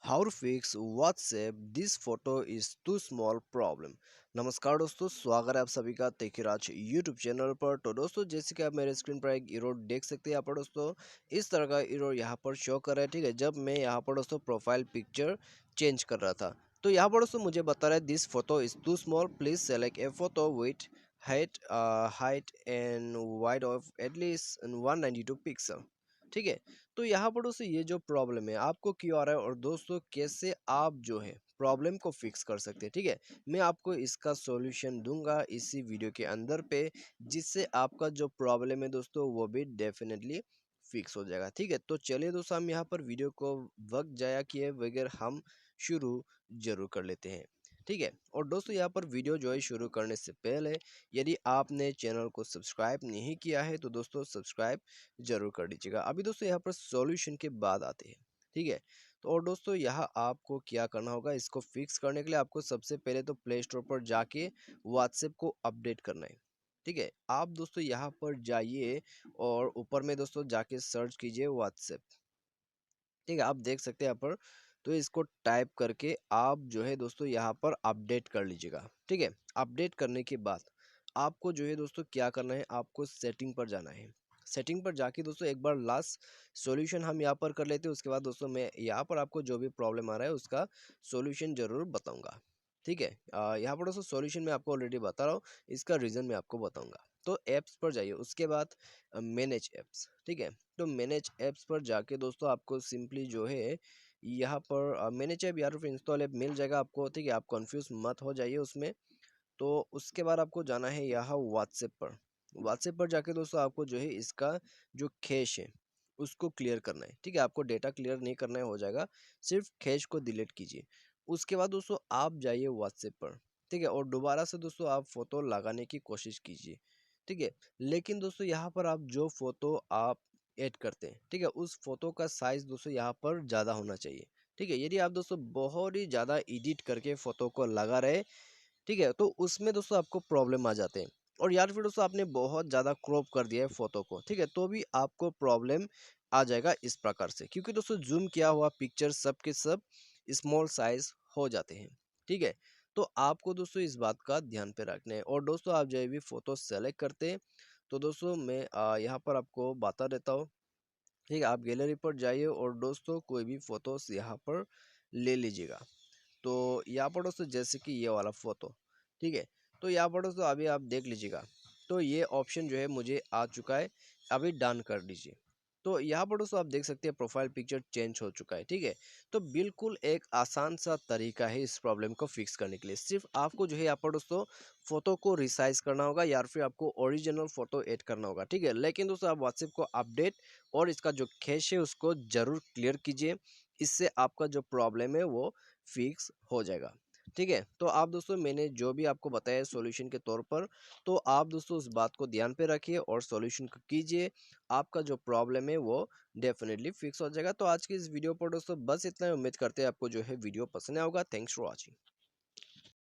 How to fix WhatsApp this photo is too small problem. नमस्कार दोस्तों, स्वागत है आप सभी का तेकीराज यूट्यूब चैनल पर। तो दोस्तों, जैसे कि आप मेरे स्क्रीन पर एक एरर देख सकते हैं यहाँ पर दोस्तों, इस तरह का एरर यहाँ पर शो कर रहा है। ठीक है, जब मैं यहाँ पर दोस्तों प्रोफाइल पिक्चर चेंज कर रहा था तो यहाँ पर दोस्तों मुझे बता रहा है this photo is too small, please select a photo with height and wide of at least 192 pixel. ठीक है, तो यहाँ पर दोस्तों ये जो प्रॉब्लम है आपको क्यों आ रहा है और दोस्तों कैसे आप जो है प्रॉब्लम को फिक्स कर सकते हैं। ठीक है, मैं आपको इसका सॉल्यूशन दूंगा इसी वीडियो के अंदर पे, जिससे आपका जो प्रॉब्लम है दोस्तों वो भी डेफिनेटली फिक्स हो जाएगा। ठीक है, तो चलिए दोस्तों, हम यहाँ पर वीडियो को वक्त जाया किए बगैर हम शुरू जरूर कर लेते हैं। ठीक है, और दोस्तों यहाँ पर वीडियो जो है शुरू करने से पहले यदि आपने चैनल को सब्सक्राइब नहीं किया है तो दोस्तों सब्सक्राइब जरूर कर दीजिएगा। अभी दोस्तों यहाँ पर सॉल्यूशन के बाद आते हैं। ठीक है, तो और दोस्तों यहाँ आपको क्या करना होगा, इसको फिक्स करने के लिए आपको सबसे पहले तो प्ले स्टोर पर जाके व्हाट्सएप को अपडेट करना है। ठीक है, आप दोस्तों यहाँ पर जाइए और ऊपर में दोस्तों जाके सर्च कीजिए व्हाट्सएप। ठीक है, आप देख सकते हैं यहाँ पर, तो इसको टाइप करके आप जो है दोस्तों यहाँ पर अपडेट कर लीजिएगा। ठीक है, अपडेट करने के बाद आपको जो है दोस्तों क्या करना है, आपको सेटिंग पर जाना है। सेटिंग पर जाके दोस्तों एक बार लास्ट सॉल्यूशन हम यहाँ पर कर लेते हैं, उसके बाद दोस्तों मैं यहाँ पर आपको जो भी प्रॉब्लम आ रहा है उसका सॉल्यूशन जरूर बताऊंगा। ठीक है, यहाँ पर दोस्तों सॉल्यूशन मैं आपको ऑलरेडी बता रहा हूँ, इसका रीज़न मैं आपको बताऊंगा। तो ऐप्स पर जाइए, उसके बाद मैनेज ऐप्स। ठीक है, तो मैनेज ऐप्स पर जाके दोस्तों आपको सिंपली जो है यहाँ पर मैनेज ऐप या फिर इंस्टॉल ऐप मिल जाएगा आपको। ठीक है, आप कंफ्यूज मत हो जाइए उसमें। तो उसके बाद आपको जाना है यहाँ व्हाट्सएप पर। व्हाट्सएप पर जाके दोस्तों आपको जो है इसका जो कैश है उसको क्लियर करना है। ठीक है, आपको डेटा क्लियर नहीं करना है, हो जाएगा, सिर्फ कैश को डिलीट कीजिए। उसके बाद दोस्तों आप जाइए व्हाट्सएप पर। ठीक है, और दोबारा से दोस्तों आप फोटो लगाने की कोशिश कीजिए। ठीक है, लेकिन दोस्तों यहाँ पर आप जो फोटो आप ऐड करते हैं, ठीक है, उस फोटो का साइज दोस्तों यहाँ पर ज़्यादा होना चाहिए। ठीक है, यदि आप दोस्तों बहुत ही ज़्यादा एडिट करके फोटो को लगा रहे, ठीक है, तो उसमें दोस्तों आपको प्रॉब्लम आ जाते हैं। और यार फिर दोस्तों आपने बहुत ज़्यादा क्रॉप कर दिया है फोटो को, ठीक है, तो भी आपको प्रॉब्लम आ जाएगा इस प्रकार से, क्योंकि दोस्तों जूम किया हुआ पिक्चर सब के सब स्मॉल साइज हो जाते हैं। ठीक है, तो आपको दोस्तों इस बात का ध्यान पे रखना है। और दोस्तों आप जो भी फोटो सेलेक्ट करते हैं तो दोस्तों मैं यहाँ पर आपको बता देता हूँ। ठीक है, आप गैलरी पर जाइए और दोस्तों कोई भी फोटोज यहाँ पर ले लीजिएगा। तो यहाँ पर दोस्तों जैसे कि ये वाला फोटो, ठीक है, तो यहाँ पर दोस्तों अभी आप देख लीजिएगा, तो ये ऑप्शन जो है मुझे आ चुका है, अभी डन कर दीजिए। तो यहाँ पर दोस्तों आप देख सकते हैं प्रोफाइल पिक्चर चेंज हो चुका है। ठीक है, तो बिल्कुल एक आसान सा तरीका है इस प्रॉब्लम को फिक्स करने के लिए। सिर्फ आपको जो है यहाँ पर दोस्तों फोटो को रिसाइज करना होगा या फिर आपको ओरिजिनल फोटो ऐड करना होगा। ठीक है, लेकिन दोस्तों आप व्हाट्सएप को अपडेट और इसका जो कैश है उसको जरूर क्लियर कीजिए, इससे आपका जो प्रॉब्लम है वो फिक्स हो जाएगा। ठीक है, तो आप दोस्तों मैंने जो भी आपको बताया सॉल्यूशन के तौर पर, तो आप दोस्तों उस बात को ध्यान पे रखिए और सॉल्यूशन को कीजिए, आपका जो प्रॉब्लम है वो डेफिनेटली फिक्स हो जाएगा। तो आज की इस वीडियो पर दोस्तों बस इतना ही। उम्मीद करते हैं आपको जो है वीडियो पसंद आया होगा। Thanks for watching.